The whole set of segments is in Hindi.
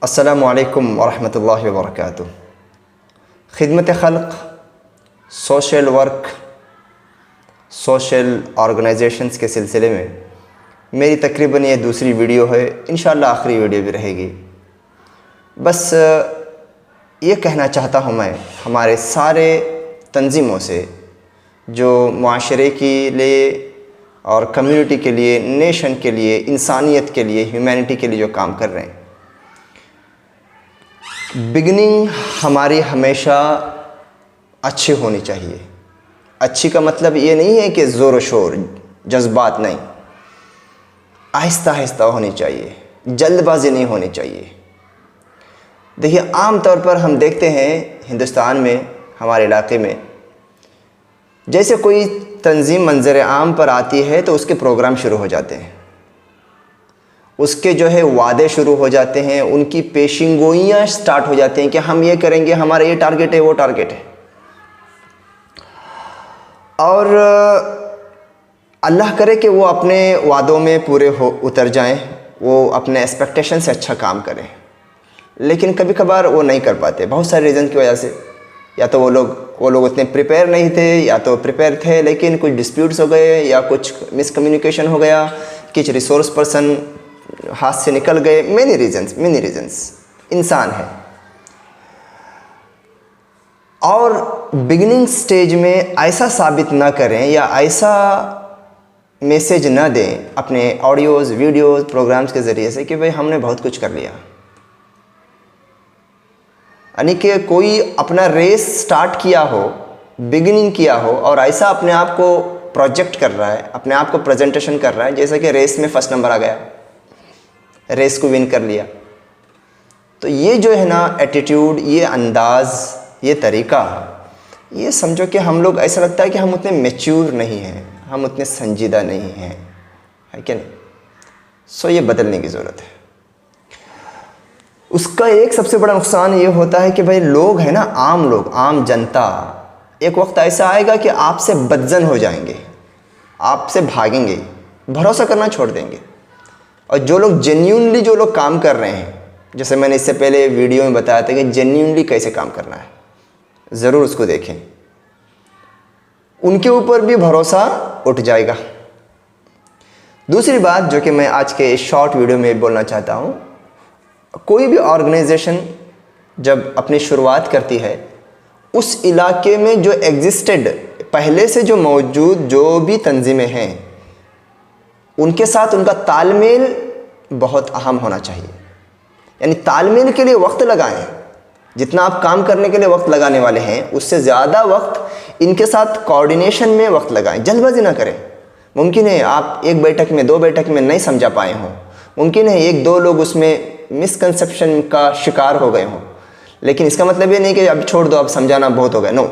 अस्सलामु अलैकुम वरहमतुल्लाहि वबरकातुह। खिदमत खल्क़, सोशल वर्क, सोशल ऑर्गेनाइजेशंस के सिलसिले में मेरी तकरीबन ये दूसरी वीडियो है, इंशाअल्लाह आखिरी वीडियो भी रहेगी। बस ये कहना चाहता हूँ मैं हमारे सारे तंजीमों से जो माशरे के लिए और कम्युनिटी के लिए, नेशन के लिए, इंसानियत के लिए, ह्यूमैनिटी के लिए जो काम कर रहे हैं, बिगिनिंग हमारी हमेशा अच्छी होनी चाहिए। अच्छी का मतलब ये नहीं है कि ज़ोर शोर, जज्बात नहीं, आहिस्ता आहिस्ता होनी चाहिए, जल्दबाजी नहीं होनी चाहिए। देखिए, आम तौर पर हम देखते हैं हिंदुस्तान में, हमारे इलाके में, जैसे कोई तंजीम मंजर आम पर आती है तो उसके प्रोग्राम शुरू हो जाते हैं, उसके जो है वादे शुरू हो जाते हैं, उनकी पेशिंगोइयाँ स्टार्ट हो जाती हैं कि हम ये करेंगे, हमारा ये टारगेट है, वो टारगेट है। और अल्लाह करे कि वो अपने वादों में पूरे उतर जाएं, वो अपने एक्सपेक्टेशन से अच्छा काम करें, लेकिन कभी कभार वो नहीं कर पाते बहुत सारे रीज़न की वजह से। या तो वो लोग उतने प्रिपेयर नहीं थे, या तो प्रिपेयर थे लेकिन कुछ डिस्प्यूट्स हो गए, या कुछ मिसकम्युनिकेशन हो गया, कुछ रिसोर्स पर्सन हाथ से निकल गए। मेनी रीजंस इंसान है। और बिगिनिंग स्टेज में ऐसा साबित ना करें या ऐसा मैसेज ना दें अपने ऑडियोज़, वीडियोज़, प्रोग्राम्स के ज़रिए से कि भाई हमने बहुत कुछ कर लिया। यानी कि कोई अपना रेस स्टार्ट किया हो, बिगिनिंग किया हो, और ऐसा अपने आप को प्रोजेक्ट कर रहा है, अपने आप को प्रेजेंटेशन कर रहा है जैसा कि रेस में फर्स्ट नंबर आ गया, रेस को विन कर लिया। तो ये जो है ना एटीट्यूड, ये अंदाज़, ये तरीका, ये समझो कि हम लोग, ऐसा लगता है कि हम उतने मैच्योर नहीं हैं, हम उतने संजीदा नहीं हैं, है कि नहीं? सो ये बदलने की ज़रूरत है। उसका एक सबसे बड़ा नुकसान ये होता है कि भाई लोग हैं ना, आम लोग, आम जनता, एक वक्त ऐसा आएगा कि आपसे बदजन हो जाएंगे, आपसे भागेंगे, भरोसा करना छोड़ देंगे। और जो लोग जेन्यूनली, जो लोग काम कर रहे हैं, जैसे मैंने इससे पहले वीडियो में बताया था कि जेन्यूनली कैसे काम करना है, ज़रूर उसको देखें, उनके ऊपर भी भरोसा उठ जाएगा। दूसरी बात जो कि मैं आज के इस शॉर्ट वीडियो में बोलना चाहता हूँ, कोई भी ऑर्गेनाइजेशन जब अपनी शुरुआत करती है, उस इलाके में जो एग्जिस्टेड, पहले से जो मौजूद जो भी तंजीमें हैं, उनके साथ उनका तालमेल बहुत अहम होना चाहिए। यानी तालमेल के लिए वक्त लगाएं, जितना आप काम करने के लिए वक्त लगाने वाले हैं उससे ज़्यादा वक्त इनके साथ कोऑर्डिनेशन में वक्त लगाएं, जल्दबाजी ना करें। मुमकिन है आप एक बैठक में, दो बैठक में नहीं समझा पाए हों, मुमकिन है एक दो लोग उसमें मिसकंसेप्शन का शिकार हो गए हों, लेकिन इसका मतलब ये नहीं कि अब छोड़ दो, अब समझाना बहुत हो गया। नो,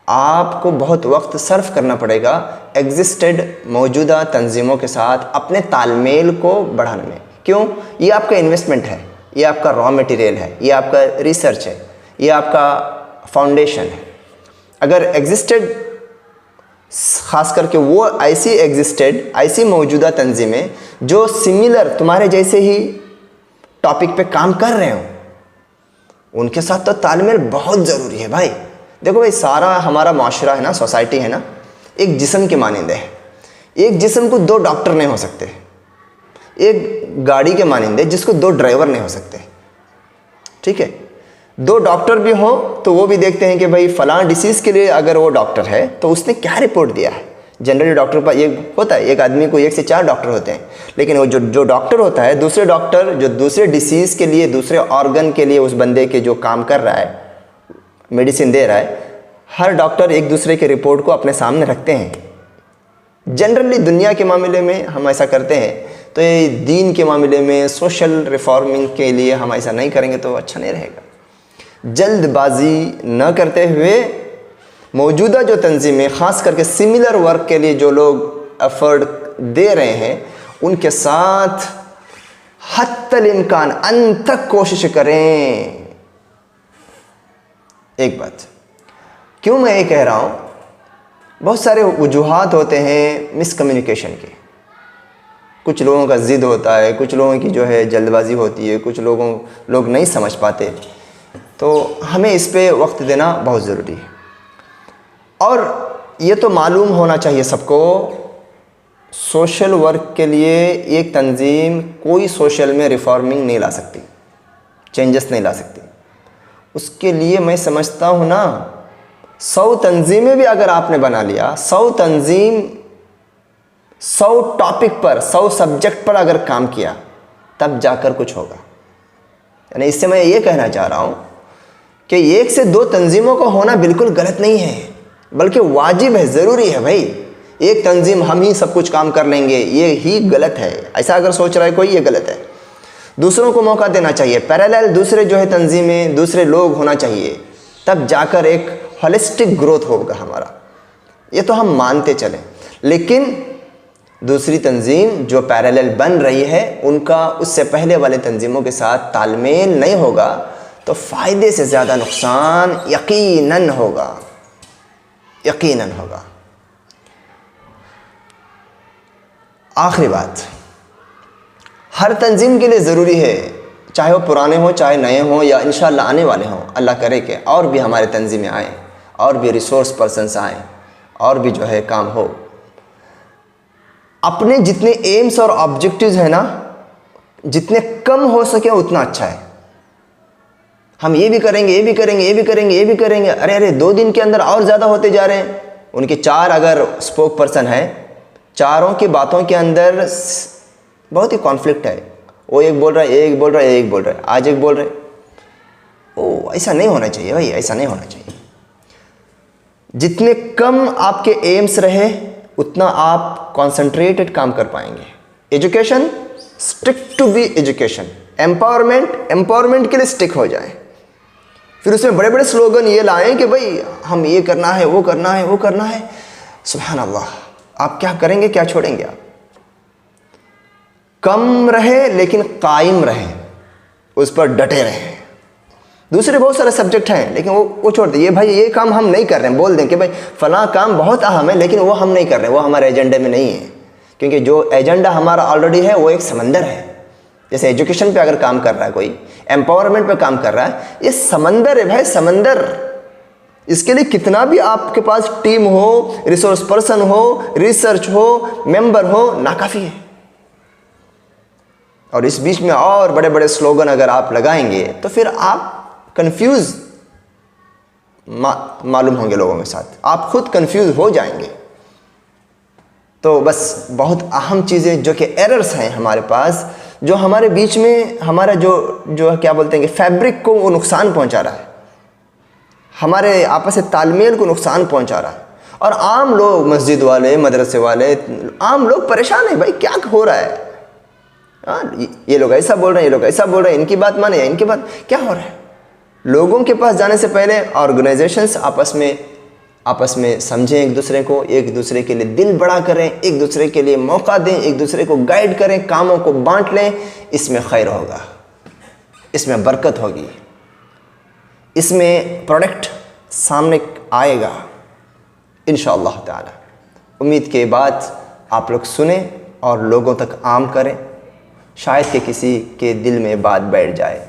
आपको बहुत वक्त सर्फ करना पड़ेगा एग्जिस्टेड, मौजूदा तंजीमों के साथ अपने तालमेल को बढ़ाने में। क्यों? ये आपका इन्वेस्टमेंट है, ये आपका रॉ मटेरियल है, ये आपका रिसर्च है, ये आपका फाउंडेशन है। अगर एग्जिस्टेड, ख़ास करके वो ऐसी एग्जिस्टेड, ऐसी मौजूदा तंजीमें जो सिमिलर तुम्हारे जैसे ही टॉपिक पे काम कर रहे हो, उनके साथ तो तालमेल बहुत ज़रूरी है भाई। देखो भाई, सारा हमारा माशरा है ना, सोसाइटी है ना, एक जिस्म के मानिंद है। एक जिस्म को दो डॉक्टर नहीं हो सकते, एक गाड़ी के मानिंद है जिसको दो ड्राइवर नहीं हो सकते। ठीक है, दो डॉक्टर भी हों तो वो भी देखते हैं कि भाई फ़लाँ डिसीज़ के लिए अगर वो डॉक्टर है तो उसने क्या रिपोर्ट दिया है। जनरली डॉक्टर पर ये होता है, एक आदमी को 1 से 4 डॉक्टर होते हैं, लेकिन वो जो डॉक्टर होता है, दूसरे डॉक्टर जो दूसरे डिसीज़ के लिए, दूसरे ऑर्गन के लिए उस बंदे के जो काम कर रहा है, मेडिसिन दे रहा है, हर डॉक्टर एक दूसरे के रिपोर्ट को अपने सामने रखते हैं। जनरली दुनिया के मामले में हम ऐसा करते हैं, तो ये दीन के मामले में, सोशल रिफॉर्मिंग के लिए हम ऐसा नहीं करेंगे तो अच्छा नहीं रहेगा। जल्दबाजी न करते हुए मौजूदा जो तंजीमें, ख़ास करके सिमिलर वर्क के लिए जो लोग एफर्ट दे रहे हैं, उनके साथ हत्तल इम्कान अंत तक कोशिश करें। एक बात, क्यों मैं ये कह रहा हूँ, बहुत सारे वजूहात होते हैं मिसकम्युनिकेशन के। कुछ लोगों का ज़िद होता है, कुछ लोगों की जो है जल्दबाजी होती है, कुछ लोग नहीं समझ पाते, तो हमें इस पे वक्त देना बहुत ज़रूरी है। और ये तो मालूम होना चाहिए सबको, सोशल वर्क के लिए एक तंजीम कोई सोशल में रिफॉर्मिंग नहीं ला सकती, चेंजेस नहीं ला सकती। उसके लिए मैं समझता हूँ ना, 100 तंजीमें भी अगर आपने बना लिया, 100 तंजीम 100 टॉपिक पर, 100 सब्जेक्ट पर अगर काम किया, तब जाकर कुछ होगा। यानी इससे मैं ये कहना चाह रहा हूँ कि 1 से 2 तंजीमों का होना बिल्कुल गलत नहीं है, बल्कि वाजिब है, ज़रूरी है। भाई एक तंजीम हम ही सब कुछ काम कर लेंगे, ये ही गलत है। ऐसा अगर सोच रहा है कोई, ये गलत है। दूसरों को मौका देना चाहिए, पैरेलल दूसरे जो है तंजीमें, दूसरे लोग होना चाहिए, तब जाकर एक होलिस्टिक ग्रोथ होगा हमारा। ये तो हम मानते चलें, लेकिन दूसरी तंजीम जो पैरेलल बन रही है, उनका उससे पहले वाले तंजीमों के साथ तालमेल नहीं होगा, तो फ़ायदे से ज़्यादा नुकसान यकीनन होगा, यकीनन होगा। आखिरी बात, हर तंजीम के लिए ज़रूरी है, चाहे वो पुराने हों, चाहे नए हों, या इंशाअल्लाह आने वाले हों, अल्लाह करे कि और भी हमारे तंजीमें आएँ, और भी रिसोर्स पर्सन्स आएँ, और भी जो है काम हो। अपने जितने एम्स और ऑब्जेक्टिव्स हैं ना, जितने कम हो सके उतना अच्छा है। हम ये भी करेंगे, ये भी करेंगे, ये भी करेंगे, ये भी करेंगे, अरे 2 दिन के अंदर और ज़्यादा होते जा रहे हैं। उनके 4 अगर स्पोक पर्सन हैं, चारों की बातों के अंदर बहुत ही कॉन्फ्लिक्ट है। वो एक बोल रहा है, एक बोल रहा है, एक बोल रहा है, आज एक बोल रहे। ओ, ऐसा नहीं होना चाहिए भाई, ऐसा नहीं होना चाहिए। जितने कम आपके एम्स रहे, उतना आप कॉन्सेंट्रेटेड काम कर पाएंगे। Education, stick to be education. Empowerment के लिए स्टिक हो जाए। फिर उसमें बड़े बड़े स्लोगन ये लाएं कि भाई हम ये करना है, वो करना है, वो करना है। सुभान अल्लाह, आप क्या करेंगे, क्या छोड़ेंगे आप? कम रहे लेकिन कायम रहे, उस पर डटे रहे। दूसरे बहुत सारे सब्जेक्ट हैं, लेकिन वो छोड़ दिए। भाई ये काम हम नहीं कर रहे हैं, बोल दें कि भाई फलां काम बहुत अहम है, लेकिन वो हम नहीं कर रहे, वो हमारे एजेंडे में नहीं है। क्योंकि जो एजेंडा हमारा ऑलरेडी है, वो एक समंदर है। जैसे एजुकेशन पे अगर काम कर रहा है कोई, एम्पावरमेंट पे काम कर रहा है, ये समंदर है भाई, समंदर। इसके लिए कितना भी आपके पास टीम हो, रिसोर्स पर्सन हो, रिसर्च हो, मेंबर हो, नाकाफ़ी है। और इस बीच में और बड़े बड़े स्लोगन अगर आप लगाएंगे, तो फिर आप कंफ्यूज मालूम होंगे लोगों के साथ, आप खुद कंफ्यूज हो जाएंगे। तो बस बहुत अहम चीज़ें जो कि एरर्स हैं हमारे पास, जो हमारे बीच में हमारा जो क्या बोलते हैं कि फैब्रिक को वो नुकसान पहुंचा रहा है, हमारे आपस में तालमेल को नुकसान पहुंचा रहा है। और आम लोग, मस्जिद वाले, मदरसे वाले, आम लोग परेशान हैं। भाई क्या हो रहा है? ये लोग ऐसा बोल रहे हैं, ये लोग ऐसा बोल रहे हैं, इनकी बात माने या इनकी बात, क्या हो रहा है? लोगों के पास जाने से पहले ऑर्गेनाइजेशंस आपस में समझें एक दूसरे को, एक दूसरे के लिए दिल बड़ा करें, एक दूसरे के लिए मौका दें, एक दूसरे को गाइड करें, कामों को बांट लें। इसमें खैर होगा, इसमें बरकत होगी, इसमें प्रोडक्ट सामने आएगा इंशाअल्लाह ताला। उम्मीद के बाद आप लोग सुने और लोगों तक आम करें, शायद कि किसी के दिल में बात बैठ जाए।